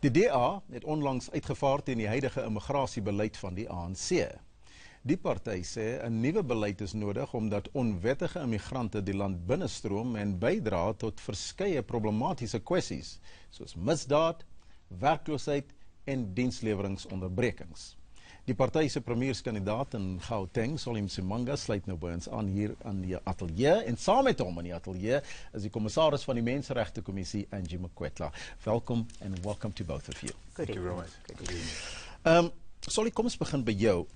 Die DA het onlangs uitgevaar teen die huidige immigrasiebeleid van die ANC. Die party sê 'n nuwe beleid is nodig omdat onwettige immigrante die land binnestroom en bydra tot verskeie problematiese kwessies, soos misdaad, werkloosheid en diensleweringonderbrekings. Die party se premierskandidaat in Gauteng, Solly Msimanga, sluit nou by ons aan hier aan die ateljee en saam met hom in die ateljee is die commissaris van die Menseregtekommissie, Angie Makwetla. Welkom and welcome to both of you. Thank you very much. Solly, kom ons begin by jou.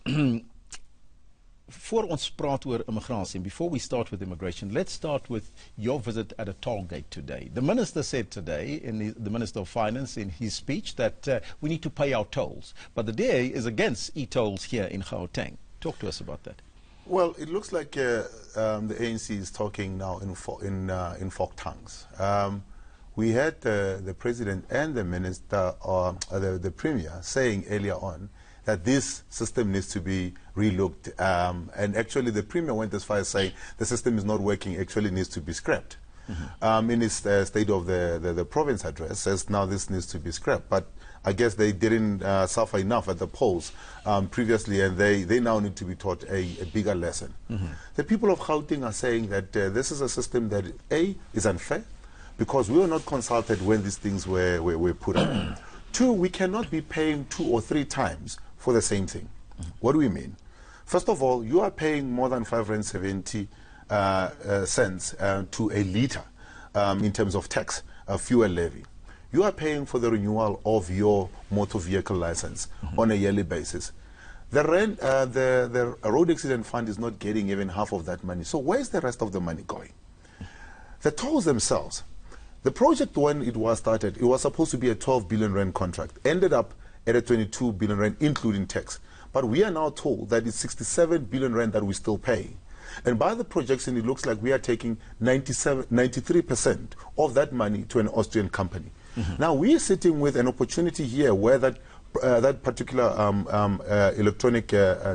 Voor ons praat oor immigrasie, before we start with immigration, let's start with your visit at a toll gate today. The minister said today, the Minister of Finance, in his speech, that we need to pay our tolls. But the DA is against e-tolls here in Gauteng. Talk to us about that. Well, it looks like the ANC is talking now in folk tongues. We had the president and the minister, the premier, saying earlier on that this system needs to be relooked. And actually the premier went as far as saying the system is not working, actually needs to be scrapped. In his State of the Province address, says now this needs to be scrapped. But I guess they didn't suffer enough at the polls previously, and they now need to be taught a bigger lesson. The people of Gauteng are saying that this is a system that, A, is unfair, because we were not consulted when these things were put up. Two, we cannot be paying 2 or 3 times for the same thing. What do we mean? First of all, you are paying more than 570 cents to a litre in terms of tax, fuel levy. You are paying for the renewal of your motor vehicle license on a yearly basis. The road accident fund is not getting even half of that money. So where's the rest of the money going? The tolls themselves. The project, when it was started, it was supposed to be a 12 billion rand contract. Ended up at a 22 billion rand, including tax. But we are now told that it's 67 billion rand that we still pay. And by the projection, it looks like we are taking 93% of that money to an Austrian company. Now we are sitting with an opportunity here where that particular electronic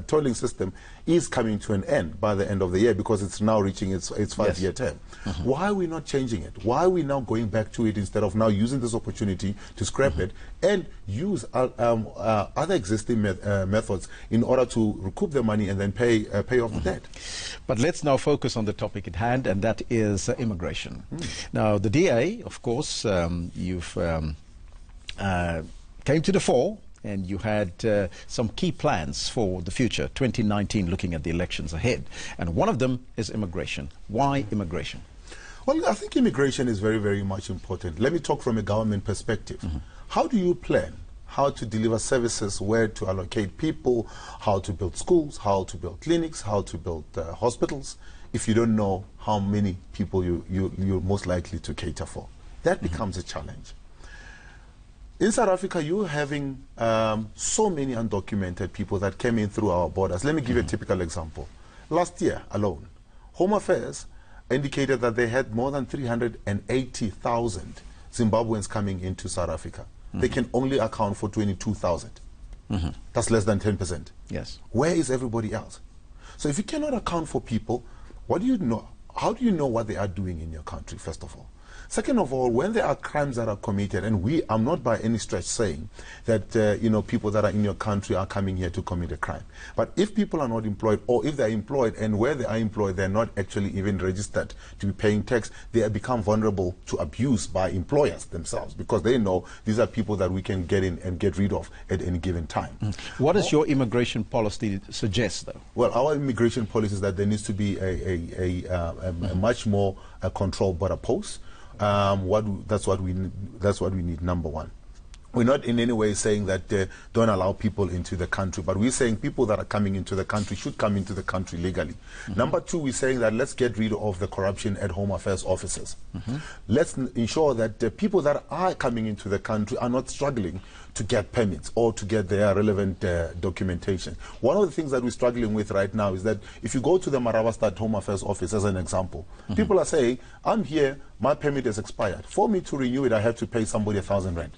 tolling system is coming to an end by the end of the year, because it's now reaching its 5-year term. Why are we not changing it? Why are we now going back to it instead of now using this opportunity to scrap it and use other existing methods in order to recoup the money and then pay off the debt? But let's now focus on the topic at hand, and that is immigration. Now, the DA, of course, you've came to the fore, and you had some key plans for the future, 2019, looking at the elections ahead. And one of them is immigration. Why immigration? Well, I think immigration is very, very much important. Let me talk from a government perspective. How do you plan how to deliver services, where to allocate people, how to build schools, how to build clinics, how to build hospitals, if you don't know how many people you're most likely to cater for? That becomes a challenge. In South Africa, you're having so many undocumented people that came in through our borders. Let me give you a typical example. Last year alone, Home Affairs indicated that they had more than 380,000 Zimbabweans coming into South Africa. They can only account for 22,000. That's less than 10%. Yes. Where is everybody else? So if you cannot account for people, what do you know? How do you know what they are doing in your country, first of all? Second of all, when there are crimes that are committed, and I'm not by any stretch saying that people that are in your country are coming here to commit a crime. But if people are not employed, or if they're employed and where they are employed, they're not actually even registered to be paying tax, they become vulnerable to abuse by employers themselves, because they know these are people that we can get in and get rid of at any given time. What does your immigration policy suggest, though? Well, our immigration policy is that there needs to be a much more controlled border post. That's what we need, number one. We're not in any way saying that don't allow people into the country, but we're saying people that are coming into the country should come into the country legally. Number two, we're saying that let's get rid of the corruption at Home Affairs offices. Let's ensure that the people that are coming into the country are not struggling to get permits or to get their relevant documentation. One of the things that we're struggling with right now is that if you go to the Maravastad Home Affairs office, as an example, people are saying, I'm here, my permit is expired. For me to renew it, I have to pay somebody 1,000 rand.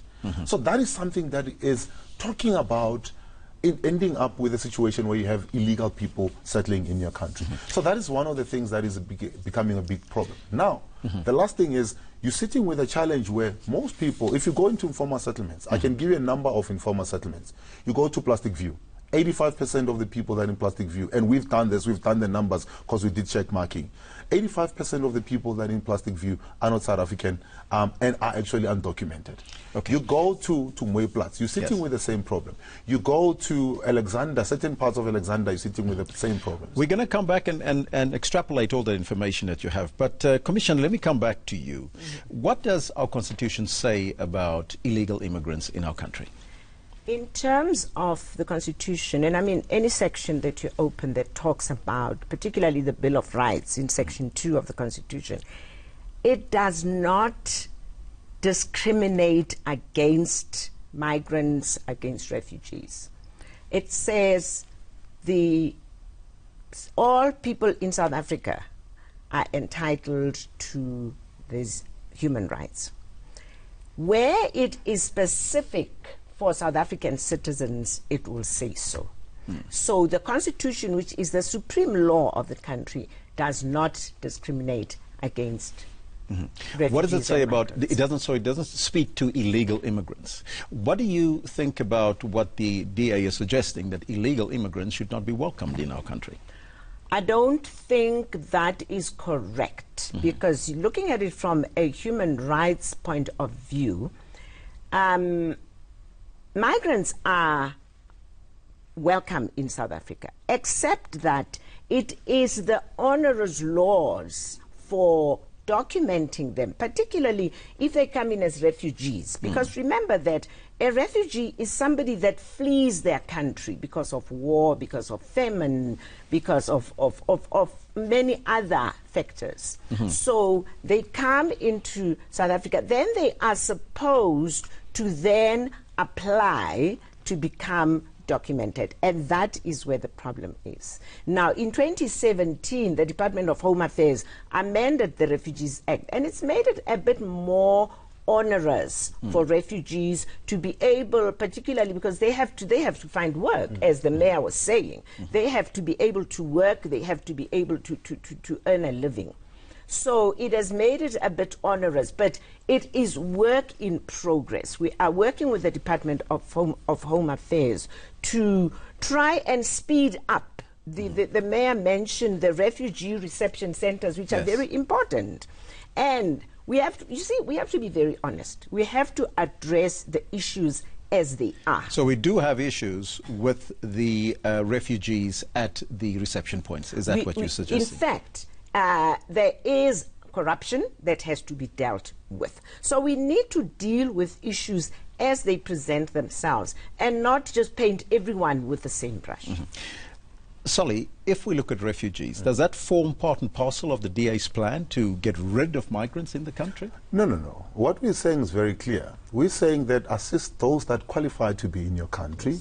So that is something that is talking about ending up with a situation where you have illegal people settling in your country. So that is one of the things that is becoming a big problem. Now, the last thing is you're sitting with a challenge where most people, if you go into informal settlements, I can give you a number of informal settlements. You go to Plastic View. 85% of the people that are in Plastic View, and we've done this, we've done the numbers because we did check marking. 85% of the people that are in Plastic View are not South African and are actually undocumented. Okay. You go to Mooiplatz, you're sitting with the same problem. You go to Alexander, certain parts of Alexander, you're sitting with the same problems. We're going to come back and extrapolate all the information that you have. But, Commissioner, let me come back to you. What does our Constitution say about illegal immigrants in our country? In terms of the Constitution, and I mean any section that you open that talks about, particularly the Bill of Rights in Section 2 of the Constitution, it does not discriminate against migrants, against refugees. It says all people in South Africa are entitled to these human rights. Where it is specific for South African citizens, it will say so. So the Constitution, which is the supreme law of the country, does not discriminate against refugees. What does it say about, migrants. it doesn't speak to illegal immigrants. What do you think about what the DA is suggesting, that illegal immigrants should not be welcomed in our country? I don't think that is correct, because looking at it from a human rights point of view, migrants are welcome in South Africa, except that it is the onerous laws for documenting them, particularly if they come in as refugees. Because remember that a refugee is somebody that flees their country because of war, because of famine, because of many other factors. So they come into South Africa, then they are supposed to then apply to become documented, and that is where the problem is. Now, in 2017, the Department of Home Affairs amended the Refugees Act, and it's made it a bit more onerous for refugees to be able, particularly because they have to find work, as the mayor was saying. They have to be able to work, they have to be able to earn a living. So it has made it a bit onerous, but it is work in progress. We are working with the Department of Home Affairs to try and speed up. The mayor mentioned the refugee reception centers, which are very important. And we have to, we have to be very honest. We have to address the issues as they are. So we do have issues with the refugees at the reception points. Is that what you're suggesting? In fact, there is corruption that has to be dealt with. So we need to deal with issues as they present themselves and not just paint everyone with the same brush. Solly, if we look at refugees, does that form part and parcel of the DA's plan to get rid of migrants in the country? No. What we're saying is very clear. We're saying that assist those that qualify to be in your country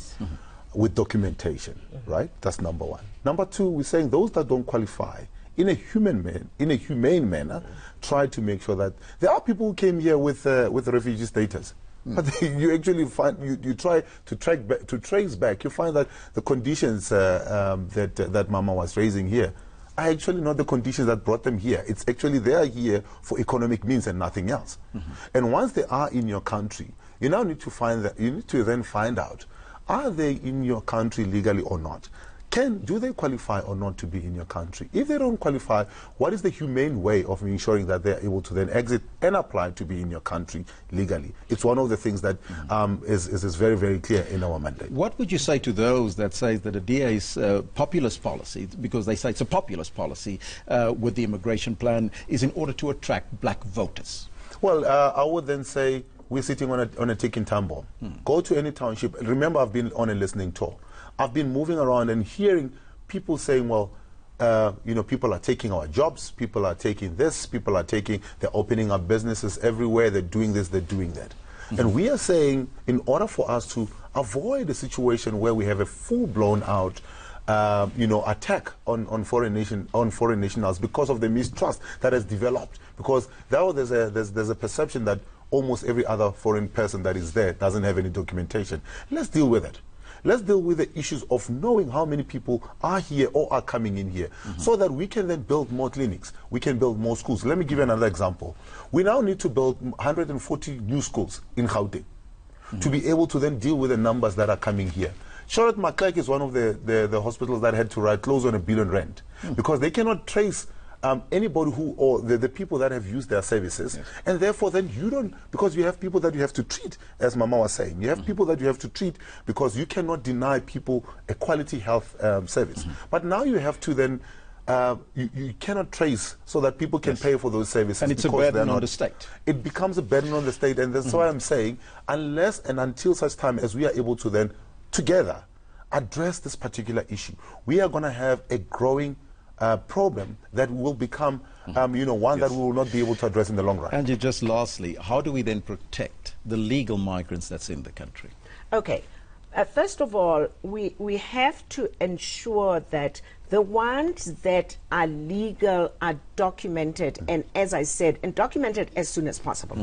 with documentation, right? That's number one. Number two, we're saying those that don't qualify, in a humane manner, try to make sure that there are people who came here with refugee status. But you actually find, you try to trace back, you find that the conditions that Mama was raising here are actually not the conditions that brought them here. It's actually they are here for economic means and nothing else. And once they are in your country, you now need to then find out, are they in your country legally or not? Do they qualify or not to be in your country? If they don't qualify, what is the humane way of ensuring that they're able to then exit and apply to be in your country legally? It's one of the things that is very, very clear in our mandate. What would you say to those that say that the DA's populist policy, because they say it's a populist policy with the immigration plan, is in order to attract black voters? Well, I would then say we're sitting on a ticking time bomb. Go to any township. Remember, I've been on a listening tour. I've been moving around and hearing people saying, well, people are taking our jobs, people are taking this, they're opening up businesses everywhere, they're doing this, they're doing that. And we are saying, in order for us to avoid a situation where we have a full-blown out attack on foreign nationals because of the mistrust that has developed, because now there's a perception that almost every other foreign person that is there doesn't have any documentation. Let's deal with it. Let's deal with the issues of knowing how many people are here or are coming in here, so that we can then build more clinics, we can build more schools. Let me give you another example. We now need to build 140 new schools in Gauteng to be able to then deal with the numbers that are coming here. Charlotte Macleck is one of the hospitals that had to write close on R1 billion because they cannot trace anybody who, or the people that have used their services, and therefore then you don't, because you have people that you have to treat, as Mama was saying, you have people that you have to treat because you cannot deny people a quality health service. But now you have to then, you cannot trace so that people can pay for those services. And it's a burden on the state. It becomes a burden on the state, and that's why I'm saying, unless and until such time as we are able to then, together, address this particular issue, we are going to have a growing problem that will become, one that we will not be able to address in the long run. Angie, just lastly, how do we then protect the legal migrants that's in the country? Okay. First of all, we have to ensure that the ones that are legal are documented, and as I said, and documented as soon as possible.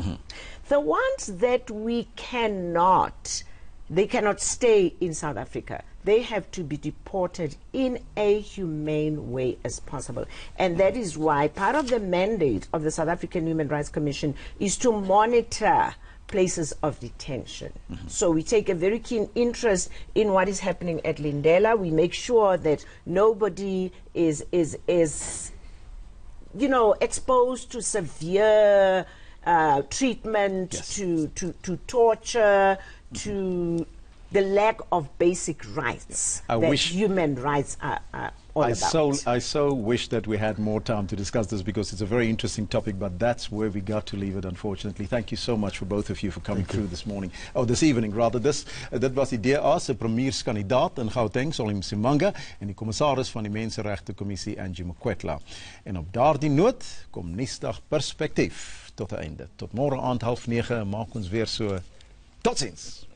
The ones that we cannot, they cannot stay in South Africa. They have to be deported in a humane way as possible. And that is why part of the mandate of the South African Human Rights Commission is to monitor places of detention. So we take a very keen interest in what is happening at Lindela. We make sure that nobody is exposed to severe treatment, to torture, to the lack of basic rights human rights are all about. I so wish that we had more time to discuss this, because it's a very interesting topic, but that's where we got to leave it, unfortunately. Thank you so much for both of you for coming through this morning. This evening, rather. Dit was die DA se premierskandidaat in Gauteng, Solly Msimanga, en die kommissaris van die Menseregtekommissie, Angie Makwetla. En op daardie noot kom Nuusdag Perspektief tot 'n einde. Tot môre aand 8:30, maak ons weer so. Totsiens.